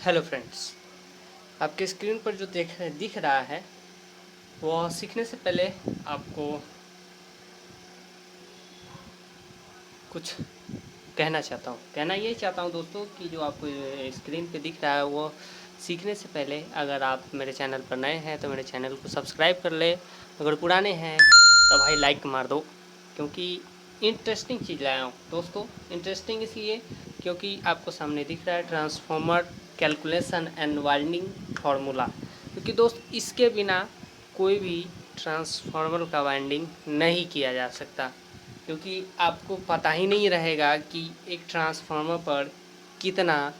Hello friends, आपके screen पर जो दिख रहा है वह सीखने से पहले आपको कुछ कहना यही चाहता हूँ दोस्तों कि जो आपको स्क्रीन पे दिख रहा है वो सीखने से पहले अगर आप मेरे चैनल पर नए हैं तो मेरे चैनल को सब्सक्राइब कर ले। अगर पुराने हैं तो भाई लाइक मार दो, क्योंकि इंटरेस्टिंग चीज़ लाया हूँ दोस्तों। इंटरेस्टिंग इसलिए क्योंकि आपको सामने दिख रहा है transformer calculation and winding formula, क्योंकि दोस्त इसके बिना कोई भी ट्रांसफार्मर का वाइंडिंग नहीं किया जा सकता, क्योंकि आपको पता ही नहीं रहेगा कि एक ट्रांसफार्मर पर कितना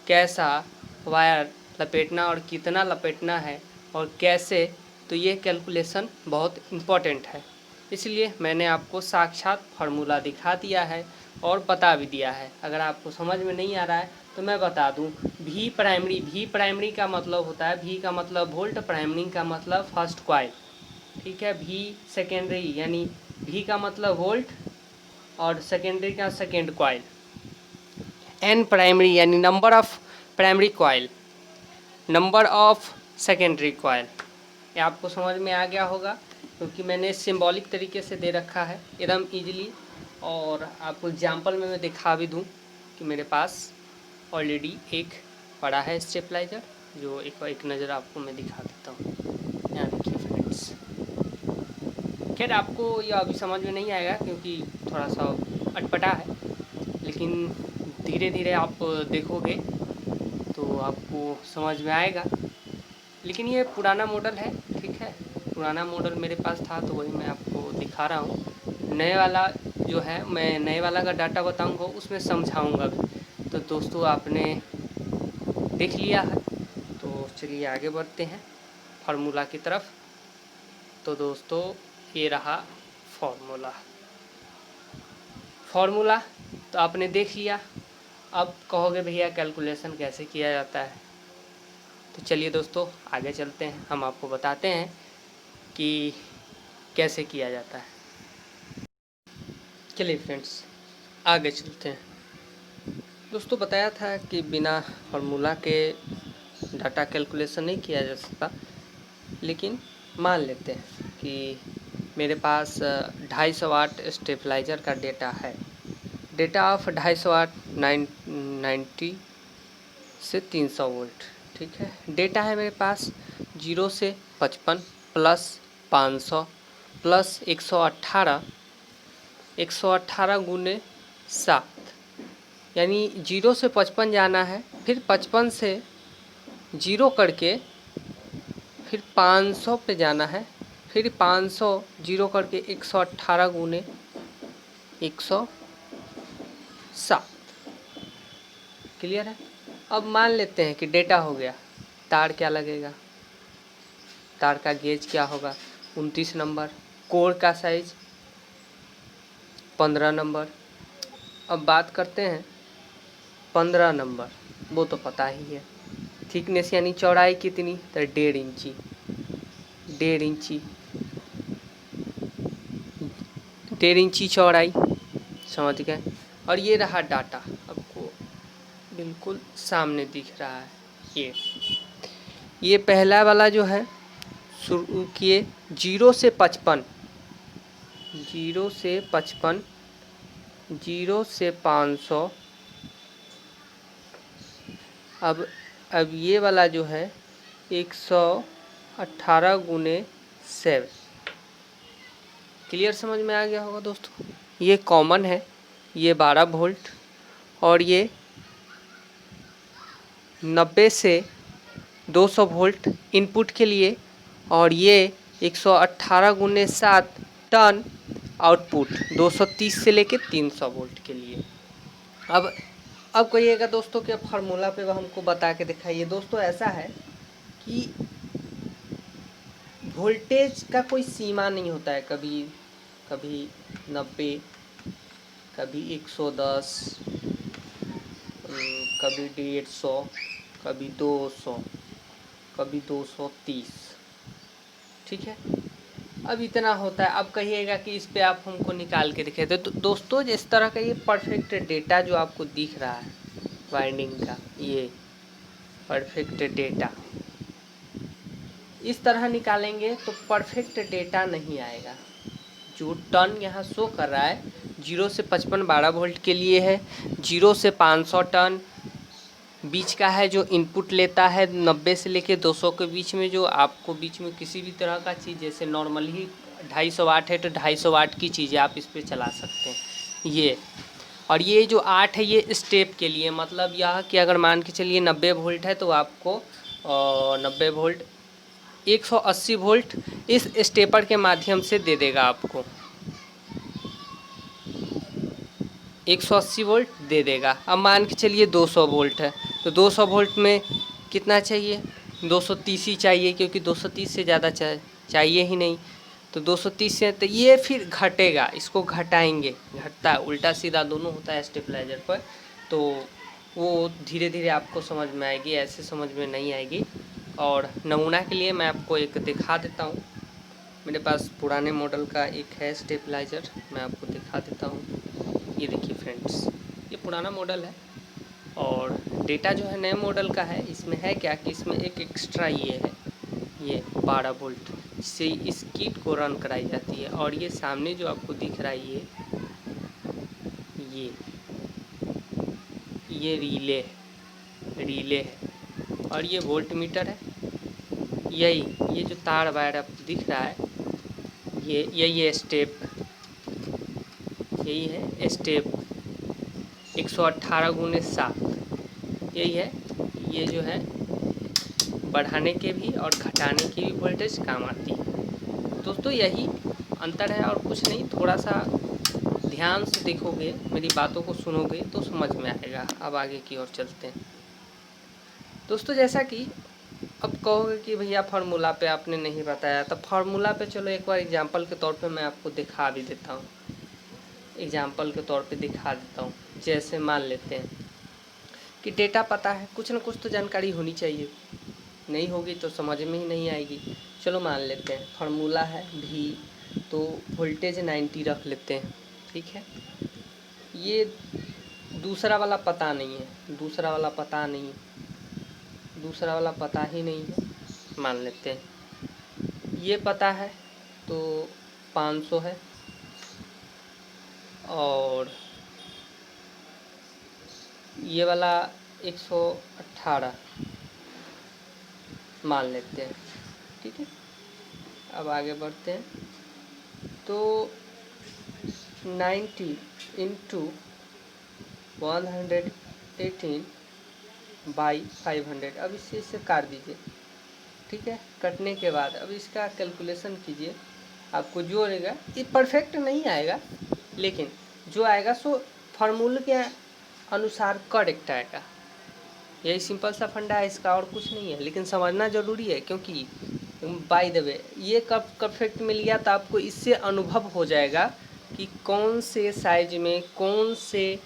कैसा वायर लपेटना और कितना लपेटना है और कैसे। तो ये कैलकुलेशन बहुत इम्पोर्टेंट है, इसलिए मैंने आपको साक्षात फार्मूला दिखा दिया है और बता भी दिया है। अगर आपको समझ में नहीं आ रहा है तो मैं बता दूं। भी प्राइमरी का मतलब होता है, भी का मतलब वोल्ट, प्राइमरी का मतलब फर्स्ट कॉइल, ठीक है। भी सेकेंडरी यानी भी का मतलब वोल्ट और सेकेंडरी का सेकेंड कॉइल। एन प्राइमरी यानी number of primary coil, number of secondary coil. ये आपको समझ में आ गया होगा, क्योंकि मैंने सिंबॉलिक तरीके से दे रखा है एकदम इजीली। और आपको एग्जांपल में मैं दिखा भी दूं कि मेरे पास ऑलरेडी एक पड़ा है स्टेबलाइजर, जो एक नज़र आपको मैं दिखा देता हूँ। यहाँ देखिए फ्रेंड्स। खैर आपको यह अभी समझ में नहीं आएगा क्योंकि थोड़ा सा अटपटा है, लेकिन धीरे धीरे आप देखोगे तो आपको समझ में आएगा। लेकिन ये पुराना मॉडल है, ठीक है। पुराना मॉडल मेरे पास था तो वही मैं आपको दिखा रहा हूँ। नए वाला जो है, मैं नए वाला का डाटा बताऊँगा, उसमें समझाऊँगा भी। तो दोस्तों आपने देख लिया है, तो चलिए आगे बढ़ते हैं फार्मूला की तरफ। तो दोस्तों ये रहा फार्मूला तो आपने देख लिया। अब कहोगे भैया कैलकुलेशन कैसे किया जाता है, तो चलिए दोस्तों आगे चलते हैं, हम आपको बताते हैं कि कैसे किया जाता है। चलिए फ्रेंड्स आगे चलते हैं। दोस्तों बताया था कि बिना फार्मूला के डाटा कैलकुलेशन नहीं किया जा सकता, लेकिन मान लेते हैं कि मेरे पास 250 वाट स्टेबलाइजर का डेटा है। डेटा ऑफ 250 वाट 90 से 300 वोल्ट, ठीक है। डेटा है मेरे पास 0 से 55 प्लस 500 प्लस 118 गुने 7, यानी 0 से 55 जाना है, फिर 55 से 0 करके फिर 500 पे जाना है, फिर 500 0 करके 118 गुने 107। क्लियर है। अब मान लेते हैं कि डेटा हो गया। तार क्या लगेगा, तार का गेज क्या होगा, 29 नंबर। कोर का साइज 15 नंबर। अब बात करते हैं 15 नंबर, वो तो पता ही है। थिकनेस यानी चौड़ाई कितनी, तो 1.5 इंची, 1.5 इंची, 1.5 इंची चौड़ाई, समझ गए। और ये रहा डाटा, आपको बिल्कुल सामने दिख रहा है। ये पहला वाला जो है शुरू किए 0 से 55, 0 से 55, 0 से 500। अब ये वाला जो है 118 गुने 7। क्लियर, समझ में आ गया होगा दोस्तों। ये कॉमन है, ये 12 वोल्ट और ये 90 से 200 वोल्ट इनपुट के लिए, और ये 118 गुने 7 टन आउटपुट 230 से लेके 300 वोल्ट के लिए। अब कहिएगा दोस्तों कि फार्मूला पे हमको बता के दिखाइए। दोस्तों ऐसा है कि वोल्टेज का कोई सीमा नहीं होता है, कभी 90, कभी 110, कभी 150, कभी 200, कभी 230, ठीक है। अब इतना होता है। अब कहिएगा कि इस पे आप हमको निकाल के दिखे। तो दोस्तों जिस तरह का ये परफेक्ट डेटा जो आपको दिख रहा है वाइंडिंग का, परफेक्ट डेटा इस तरह निकालेंगे तो परफेक्ट डेटा नहीं आएगा। जो टन यहाँ शो कर रहा है 0 से 55 12 वोल्ट के लिए है, 0 से 500 टन बीच का है जो इनपुट लेता है, 90 से लेके 200 के बीच में जो आपको बीच में किसी भी तरह का चीज़, जैसे नॉर्मल ही 250 वाट है तो 250 वाट की चीज़ें आप इस पर चला सकते हैं ये। और ये जो 8 है ये स्टेप के लिए, मतलब यह कि अगर मान के चलिए 90 वोल्ट है तो आपको 90 वोल्ट 180 वोल्ट इस स्टेपर के माध्यम से दे देगा आपको, 180 वोल्ट दे देगा। अब मान के चलिए 200 वोल्ट है तो 200 वोल्ट में कितना चाहिए, 230 ही चाहिए, क्योंकि 230 से ज़्यादा चाहिए ही नहीं। तो 230 से तो ये फिर घटेगा, इसको घटाएंगे, घटता है, उल्टा सीधा दोनों होता है स्टेबलाइजर पर। तो वो धीरे धीरे आपको समझ में आएगी, ऐसे समझ में नहीं आएगी। और नमूना के लिए मैं आपको एक दिखा देता हूँ। मेरे पास पुराने मॉडल का एक है स्टेबलाइजर, मैं आपको दिखा देता हूँ। ये देखिए फ्रेंड्स, ये पुराना मॉडल है और डेटा जो है नए मॉडल का है। इसमें है क्या कि इसमें एक एक्स्ट्रा ये है, ये 12 वोल्ट से इस किट को रन कराई जाती है। और ये सामने जो आपको दिख रहा है ये रिले है और ये वोल्ट मीटर है। ये जो तार वायर आपको दिख रहा है यही स्टेप, यही है स्टेप 118x7, यही है। ये जो है बढ़ाने के भी और घटाने की भी वोल्टेज काम आती है। दोस्तों यही अंतर है और कुछ नहीं, थोड़ा सा ध्यान से देखोगे, मेरी बातों को सुनोगे तो समझ में आएगा। अब आगे की ओर चलते हैं दोस्तों। जैसा कि अब कहोगे कि भैया फार्मूला पे आपने नहीं बताया, तो फार्मूला पे चलो एक बार एग्जांपल के तौर पे मैं आपको दिखा भी देता हूँ, एग्जांपल के तौर पे दिखा देता हूँ। जैसे मान लेते हैं कि डेटा पता है, कुछ ना कुछ तो जानकारी होनी चाहिए, नहीं होगी तो समझ में ही नहीं आएगी। चलो मान लेते हैं फार्मूला है भी, तो वोल्टेज 90 रख लेते हैं, ठीक है। ये दूसरा वाला पता नहीं है, दूसरा वाला पता ही नहीं है, मान लेते हैं। ये पता है तो 500 है और ये वाला 118 मान लेते हैं, ठीक है। अब आगे बढ़ते हैं। तो 90 इंटू 118/500, अब इससे काट दीजिए, ठीक है। कटने के बाद अब इसका कैलकुलेशन कीजिए, आपको जो आएगा ये परफेक्ट नहीं आएगा, लेकिन जो आएगा सो फार्मूले के अनुसार करेक्ट आएगा। यही सिंपल सा फंडा है इसका, और कुछ नहीं है, लेकिन समझना ज़रूरी है। क्योंकि बाय द वे ये कब परफेक्ट मिल गया तो आपको इससे अनुभव हो जाएगा कि कौन से साइज में, कौन से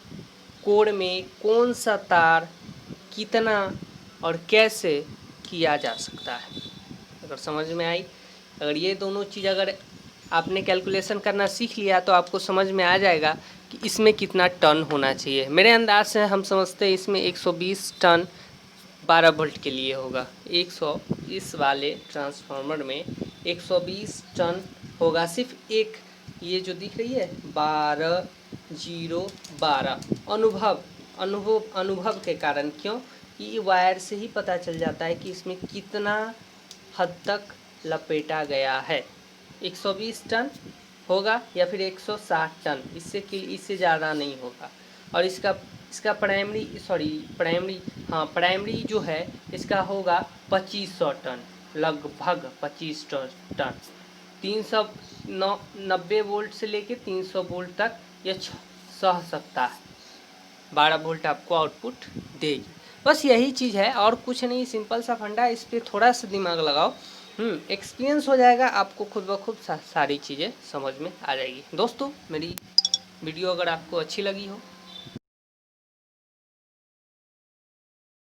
कोड में, कौन सा तार कितना और कैसे किया जा सकता है। अगर समझ में आई, अगर ये दोनों चीज़ अगर आपने कैलकुलेशन करना सीख लिया तो आपको समझ में आ जाएगा कि इसमें कितना टन होना चाहिए। मेरे अंदाज से हम समझते हैं इसमें 120 टन 12 वोल्ट के लिए होगा। 100 इस वाले ट्रांसफार्मर में 120 टन होगा। सिर्फ एक ये जो दिख रही है 12/012 अनुभव के कारण, क्यों कि वायर से ही पता चल जाता है कि इसमें कितना हद तक लपेटा गया है। 120 टन होगा या फिर 160 टन, इससे ज़्यादा नहीं होगा। और इसका प्राइमरी जो है इसका होगा 2500 टन, लगभग 25 टन। 390 वोल्ट से लेके 300 वोल्ट तक ये सह सकता है, 12 वोल्ट आपको आउटपुट देगी। बस यही चीज़ है और कुछ नहीं, सिंपल सा फंडा, इस पर थोड़ा सा दिमाग लगाओ, एक्सपीरियंस हो जाएगा, आपको खुद ब खुद सारी चीज़ें समझ में आ जाएगी। दोस्तों मेरी वीडियो अगर आपको अच्छी लगी हो